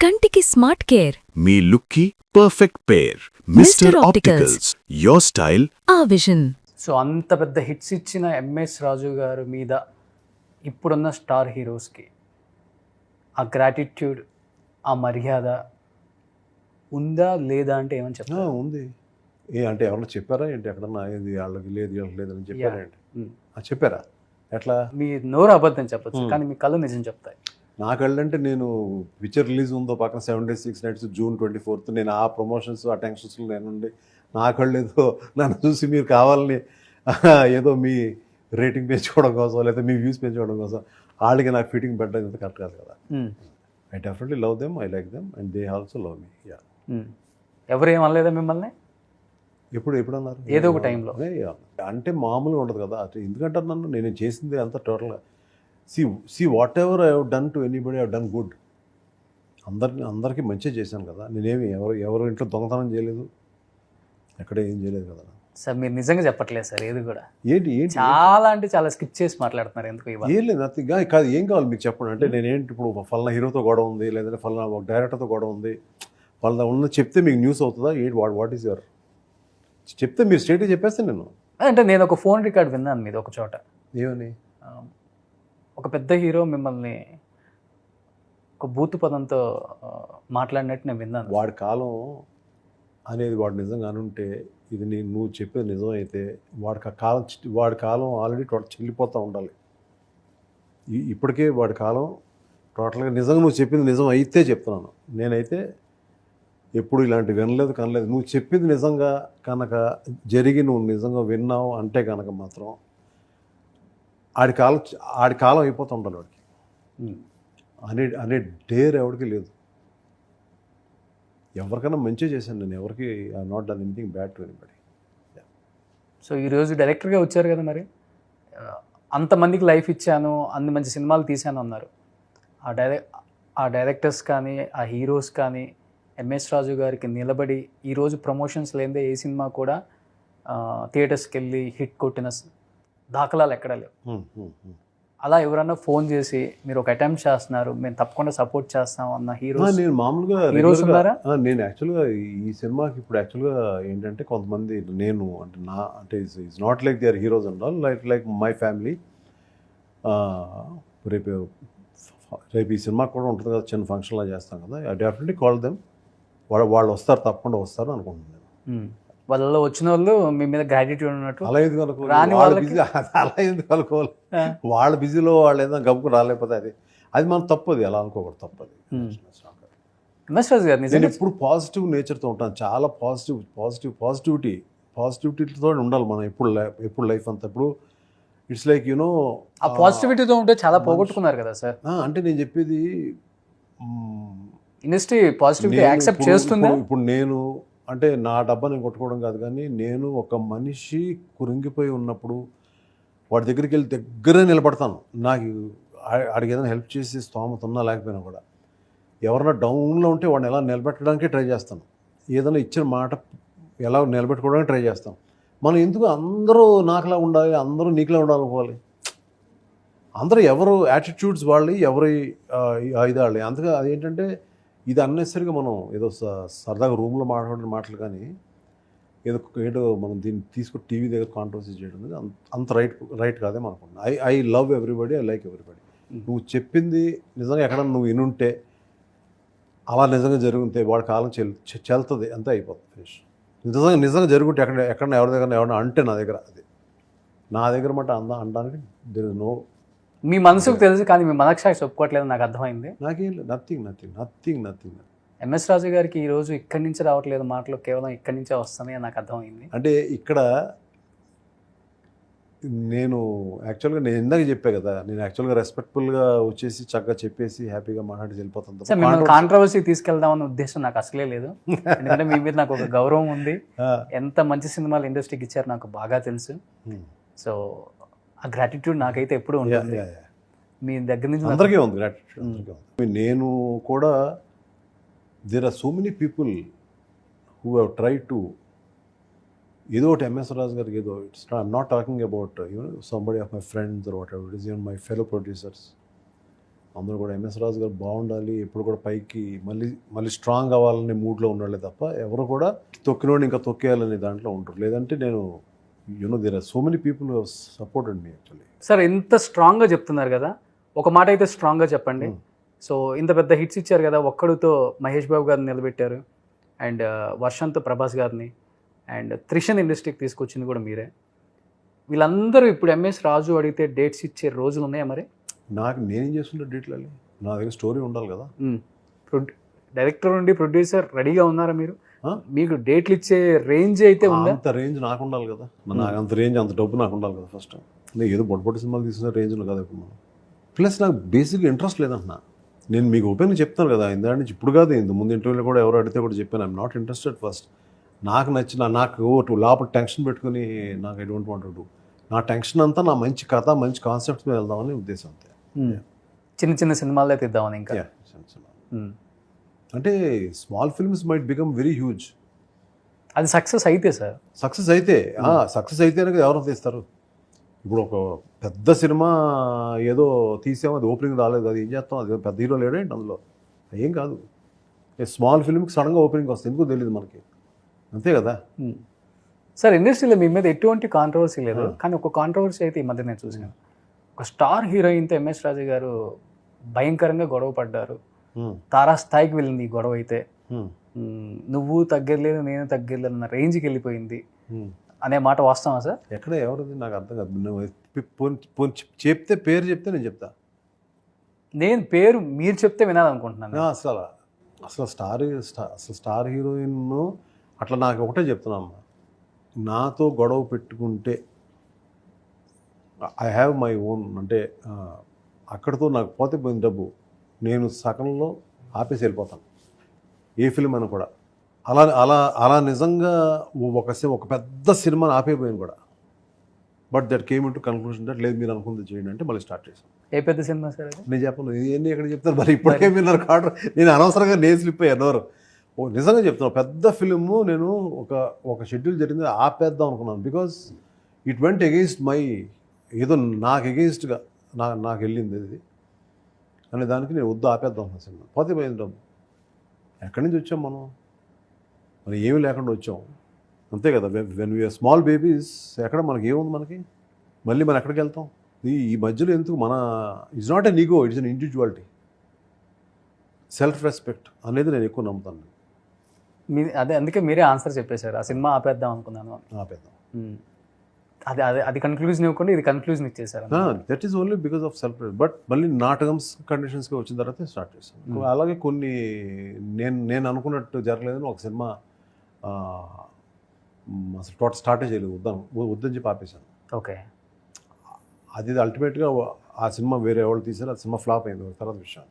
కంటికి smart care మీ లుక్కి perfect pair mister opticals your style ఆ విజన్. సో అంత పెద్ద హిట్స్ ఇచ్చిన ఎంఎస్ రాజు గారి మీద ఇప్పుడున్న స్టార్ హీరోస్కి ఆ గ్రాటిట్యూడ్, ఆ మర్యాద ఉందా లేదా అంటే ఏమని చెప్తారు? ఉంది. అంటే ఎవరన్నా చెప్పారా ఏంటి? ఎక్కడన్నా ఇది వాళ్ళకి లేదు వీళ్ళకి లేదని చెప్పారా ఏంటి? చెప్పారా? ఎట్లా? మీ నోరు అబద్ధం చెప్పచ్చు, కానీ మీ కళ్ళు నిజం చెప్తాయి. నా కళ్ళంటే నేను పిక్చర్ రిలీజ్ ఉందో పక్కన 7 days 6 nights June 24th నేను ఆ ప్రమోషన్స్ ఆ టెన్షన్స్లో నేనుండి నా కళ్ళు ఏదో నన్ను చూసి మీరు కావాలని ఏదో మీ రేటింగ్ పెంచుకోవడం కోసం లేదా మీ వ్యూస్ పెంచుకోవడం కోసం వాళ్ళకి నాకు ఫిట్టింగ్ పెట్టడం ఇంత కరెక్ట్ కాదు కదా. I definitely love them, I like them and they also love me. Yeah. ఎవరేం అనలేదా మిమ్మల్ని? ఎప్పుడన్నారు? ఏదో ఒక టైంలో. అంటే మామూలుగా ఉండదు కదా. ఎందుకంటే నన్ను నేను చేసింది అంతా టోటల్గా see whatever I have done to anybody I have done good. అందరికీ మంచిగా చేశాను కదా. నేనేమి ఎవరు ఇంట్లో దొంగతనం చేయలేదు, ఎక్కడ ఏం చేయలేదు కదా. సార్ మీరు నిజంగా చెప్పట్లేదు సార్ ఏది కూడా. ఏంటి చాలా అంటే చాలా స్కిప్ చేసి మాట్లాడుతున్నారు. ఎందుకు ఏం లేదు నథింగ్ కాదు. ఏం కావాలి మీకు చెప్పండి. అంటే నేనేంటి ఇప్పుడు ఫలానా హీరోతో గొడవ ఉంది, లేదంటే ఫలానా ఒక డైరెక్టర్తో గొడవ ఉంది, ఫలానా ఉన్న చెప్తే మీకు న్యూస్ అవుతుందా? ఏంటి వాట్ ఈస్ యువర్ చెప్తే మీరు స్ట్రేట్గా చెప్పేస్తాను నేను. అంటే నేను ఒక ఫోన్ రికార్డ్ విన్నాను మీద ఒక చోట. ఏమని? ఒక పెద్ద హీరో మిమ్మల్ని ఒక బూతు పదంతో మాట్లాడినట్టు నేను విన్నాను. వాడి కాలం అనేది వాడు నిజంగా అనుంటే ఇది నువ్వు చెప్పేది నిజం అయితే వాడి కాలం ఆల్రెడీ టోటల్ చెల్లిపోతూ ఉండాలి. ఇప్పటికే వాడి కాలం టోటల్గా నిజంగా నువ్వు చెప్పింది నిజం అయితే చెప్తున్నాను. నేనైతే ఎప్పుడు ఇలాంటి వినలేదు కనలేదు. నువ్వు చెప్పింది నిజంగా కనుక జరిగి నువ్వు నిజంగా విన్నావు అంటే కనుక మాత్రం ఆడి కాలం అయిపోతూ ఉండాలి వాడికి. అనే డేర్ ఎవరికి లేదు. ఎవరికైనా మంచిగా చేశాను నేను. ఎవరికి I not done anything bad to anybody. So ఈరోజు డైరెక్టర్గా వచ్చారు కదా, మరి అంతమందికి లైఫ్ ఇచ్చాను, అన్ని మంచి సినిమాలు తీశాను అన్నారు. ఆ డైరెక్టర్స్ కానీ ఆ హీరోస్ కానీ ఎంఎస్ రాజు గారికి నిలబడి ఈరోజు ప్రమోషన్స్ లేదే ఏ సినిమా కూడా థియేటర్స్కి వెళ్ళి హిట్ కొట్టిన దాఖలాలు ఎక్కడా లేవు. అలా ఎవరన్నా ఫోన్ చేసి మీరు ఒక అటెంప్ట్ చేస్తున్నారు, మేము తప్పకుండా సపోర్ట్ చేస్తాం అన్న హీరోస్? నేను మామూలుగా హీరోస్ ఉన్నారా? నేను యాక్చువల్గా ఈ సినిమాకి ఇప్పుడు యాక్చువల్గా ఏంటంటే కొంతమంది నేను అంటే it's not like they are heroes and all, like my family. రేపు ఈ సినిమా కూడా ఉంటుంది కదా, చిన్న ఫంక్షన్లా చేస్తాం కదా. I definitely call them. వాళ్ళు వస్తారు, తప్పకుండా వస్తారు అనుకుంటున్నాను. వాళ్ళలో వచ్చిన వాళ్ళు మీ మీద గ్రాటిట్యూడ్ ఉన్నట్టు. అలా ఎందుకు అనుకోవాలి? వాళ్ళ బిజీలో వాళ్ళు ఏదైనా గబుకు రాలేకపోతే అది మనం తప్పది. అలా అనుకోకూడదు, తప్పది. ఎంఎస్ రాజు గారు నేను ఎప్పుడు పాజిటివ్ నేచర్తో ఉంటాను. చాలా పాజిటివిటీతో ఉండాలి మనం ఎప్పుడు లైఫ్ అంతా. ఇప్పుడు ఇట్స్ లైక్ యూనో ఆ పాజిటివిటీతో ఉంటే చాలా పోగొట్టుకున్నారు కదా సార్. అంటే నేను చెప్పేది ఇండస్ట్రీ పాజిటివిటీ యాక్సెప్ట్ చేస్తుందా? ఇప్పుడు నేను అంటే నా డబ్బా నేను కొట్టుకోవడం కాదు, కానీ నేను ఒక మనిషి కురింగిపోయి ఉన్నప్పుడు వాడి దగ్గరికి వెళ్ళి దగ్గరే నిలబడతాను. నాకు ఆడికి ఏదైనా హెల్ప్ చేసి స్తోమత ఉన్నా లేకపోయినా కూడా ఎవరైనా డౌన్లో ఉంటే వాడిని ఎలా నిలబెట్టడానికి ట్రై చేస్తాను. ఏదైనా ఇచ్చిన మాట ఎలా నిలబెట్టుకోవడానికి ట్రై చేస్తాం. మనం ఎందుకు అందరూ నాకులా ఉండాలి, అందరూ నీకులా ఉండాలనుకోవాలి? అందరూ ఎవరు యాటిట్యూడ్స్ వాళ్ళవి, ఎవరి ఇదాళ్ళి. అందుకే అదేంటంటే ఇది అన్నెసరిగా మనం ఏదో సరదాగా రూమ్లో మాట్లాడిన మాటలు కానీ ఏదో మనం దీన్ని తీసుకుని టీవీ దగ్గర కాంట్రవర్సీ చేయడం అనేది అంత రైట్ కాదే అనుకుంటున్నాను. I love everybody, I like everybody. నువ్వు చెప్పింది నిజంగా ఎక్కడన్నా నువ్వు వినుంటే అలా నిజంగా జరుగుంటే వాడి కాలం చెల్తుంది, అంతే అయిపోతుంది, ఫినిష్. నిజంగా జరుగుంటే ఎక్కడన్నా ఎవరైనా అంటే నా దగ్గర మాట అనడానికి దేర్ ఇస్ నో. మీ మనసుకు తెలుసు, కానీ మీ మనసాక్షి ఒప్పుకోవట్లేదు, నాకు అర్థమైంది. నాకేం నథింగ్. ఎంఎస్ రాజు గారికి ఈరోజు ఇక్కడి నుంచి రావట్లేదు మాటలు, కేవలం ఇక్కడి నుంచే వస్తున్నాయి, నాకు అర్థమైంది. అంటే ఇక్కడ నేను యాక్చువల్గా నేను ఇందాక చెప్పా కదా, నేను యాక్చువల్గా రెస్పెక్ట్ఫుల్గా వచ్చేసి చక్కగా చెప్పేసి హ్యాపీగా మాట్లాడి వెళ్ళిపోతాను. సార్ మిమ్మల్ని కాంట్రవర్సీ తీసుకెళ్దామన్న ఉద్దేశం నాకు అసలే లేదు. ఎందుకంటే మీ మీద నాకు ఒక గౌరవం ఉంది. ఎంత మంచి సినిమాలు ఇండస్ట్రీకి ఇచ్చారు నాకు బాగా తెలుసు. సో ఆ గ్రాటిట్యూడ్ నాకైతే ఎప్పుడు ఉంటుంది. మీ దగ్గర నుంచి అందరికీ ఉంది గ్రాటిట్యూడ్. నేను కూడా there are so many people who have try to ఏదో ఒకటి ఎంఎస్ రాజు గారికి ఏదో I'm not talking about somebody of my friends or whatever it is, even my fellow producers అందరూ కూడా ఎంఎస్ రాజు గారు బాగుండాలి, ఎప్పుడు కూడా పైకి మళ్ళీ మళ్ళీ స్ట్రాంగ్ అవ్వాలనే మూడ్లో ఉండాలి తప్ప ఎవరు కూడా తొక్కినోడు ఇంకా తొక్కేయాలనే దాంట్లో ఉంటారు. లేదంటే నేను there are so many people supported me actually. Sir ఇంత స్ట్రాంగ్గా చెప్తున్నారు కదా, ఒక మాట అయితే స్ట్రాంగ్గా చెప్పండి. సో ఇంత పెద్ద హిట్స్ ఇచ్చారు కదా, ఒక్కడితో మహేష్ బాబు గారిని నిలబెట్టారు, అండ్ వర్షంతో ప్రభాస్ గారిని, అండ్ త్రిషన్ ఇండస్ట్రీకి తీసుకొచ్చింది కూడా మీరే. వీళ్ళందరూ ఇప్పుడు ఎంఎస్ రాజు అడిగితే డేట్స్ ఇచ్చే రోజులు ఉన్నాయా మరి? నాకు నేనేం చేస్తుంటే డేట్లు నా దగ్గర స్టోరీ ఉండాలి కదా. డైరెక్టర్ నుండి ప్రొడ్యూసర్ రెడీగా ఉన్నారా మీరు? మీకు డేట్లు ఇచ్చే రేంజ్ అయితే ఉందా? అంత రేంజ్ నాకు ఉండాలి కదా. నాకు అంత రేంజ్, అంత డబ్బు నాకు ఉండాలి కదా. ఫస్ట్ నేను ఏదో పొట్టి సినిమాలు తీసుకున్న రేంజ్లో కదా ఇప్పుడు మనం. ప్లస్ నాకు బేసిక్గా ఇంట్రెస్ట్ లేదంటున్నా. నేను మీకు ఓపెన్గా చెప్తాను కదా, ఇందా నుంచి ఇప్పుడు కాదు, ఇంత ముందు ఇంటర్వ్యూలో కూడా ఎవరు అడిగితే కూడా చెప్పాను, ఐఎమ్ నాట్ ఇంట్రెస్టెడ్. ఫస్ట్ నాకు నచ్చిన, నాకు లోపల టెన్షన్ పెట్టుకుని నాకు I don't want to do. నా టెన్షన్ అంతా నా మంచి కథ, మంచి కాన్సెప్ట్స్ మీద వెళ్దామని ఉద్దేశం అంతే. చిన్న చిన్న సినిమాల్లో తీద్దామని ఇంకా. అంటే small films might become very huge. అది సక్సెస్ అయితే సార్, సక్సెస్ అయితే ఎవరు తీస్తారు? ఇప్పుడు ఒక పెద్ద సినిమా ఏదో తీసాము, అది ఓపెనింగ్ రాలేదు, అది ఏం చేస్తాం? అది పెద్ద హీరో లేడేంటి అందులో? ఏం కాదు. స్మాల్ ఫిల్మ్కి సడన్గా ఓపెనింగ్ వస్తుంది, ఎందుకో తెలియదు మనకి, అంతే కదా. సార్ ఇండస్ట్రీలో మీ మీద ఎటువంటి కాంట్రవర్సీ లేదు, కానీ ఒక కాంట్రవర్సీ అయితే ఈ మధ్య నేను చూసాను. ఒక స్టార్ హీరోయిన్తో ఎంఎస్ రాజు గారు భయంకరంగా గొడవ పడ్డారు, తారా స్థాయికి వెళ్ళింది ఈ గొడవ అయితే. నువ్వు తగ్గలేదు నేను తగ్గలేదు అన్న రేంజ్కి వెళ్ళిపోయింది అనే మాట వాస్తవా సార్? ఎక్కడ ఎవరిది నాకు అర్థం కాదు. చెప్తే పేరు చెప్తే నేను చెప్తా. నేను పేరు మీరు చెప్తే వినాలనుకుంటున్నాను. అసలు స్టార్ హీరోయిన్ అట్లా నాకు ఒకటే చెప్తున్నామ్మా, నాతో గొడవ పెట్టుకుంటే ఐ హ్యావ్ మై ఓన్, అంటే అక్కడితో నాకు పోతే పోయిన డబ్బు, నేను సగంలో ఆపేసి వెళ్ళిపోతాను ఏ ఫిల్మ్ అయినా కూడా. అలా నిజంగా ఒక పెద్ద సినిమాని ఆపేపోయాను కూడా. But that came in to conclusion that లేదు మీరు అనుకుంది చేయండి అంటే మళ్ళీ స్టార్ట్ చేశాను. ఏ పెద్ద సినిమా సార్ అది? నేను చెప్పను, ఇవన్నీ ఎక్కడ చెప్తాను మరి, ఇప్పటికే మీరు నాకు ఆర్డర్, నేను అనవసరంగా నేను స్లిప్ అయ్యాను ఎవరు. నిజంగా చెప్తున్నాను, పెద్ద ఫిల్ము నేను ఒక షెడ్యూల్ జరిగింది ఆపేద్దాం అనుకున్నాను. Because it went against my, ఏదో నాకు అగెయిన్స్ట్గా నాకు వెళ్ళింది ఇది అనే దానికి నేను వద్దు ఆపేద్దాం అనుకున్న సినిమా. పోతే పోయింది డబ్బు. ఎక్కడి నుంచి వచ్చాం మనం? మరి ఏమీ లేకుండా వచ్చాం, అంతే కదా. వెన్ వీఆర్ స్మాల్ బేబీస్, ఎక్కడ మనకి ఏముంది మనకి, మళ్ళీ మనం ఎక్కడికి వెళ్తాం? ఈ మధ్యలో ఎందుకు మన, it's not an ego, it's an individuality. Self respect అనేది నేను ఎక్కువ నమ్ముతాను. అదే అందుకే మీరే ఆన్సర్ చెప్పేశారు, ఆ సినిమా ఆపేద్దాం అనుకున్నాను. ఆపేద్దాం, అది కన్క్లూజన్ ఇవ్వకుండా ఇది కన్క్లూజన్ ఇచ్చేసారు. That is only because of self. But మళ్ళీ నా టర్మ్స్ కండిషన్స్గా వచ్చిన తర్వాత స్టార్ట్ చేశాను. అలాగే కొన్ని నేను అనుకున్నట్టు జరగలేదని ఒక సినిమా అసలు టోటల్ స్టార్టే చేయలేదు, వద్దని చెప్పి ఆపేశాను. ఓకే, అది అల్టిమేట్గా ఆ సినిమా వేరే వాళ్ళు తీశారు, ఆ సినిమా ఫ్లాప్ అయింది తర్వాత విషయం.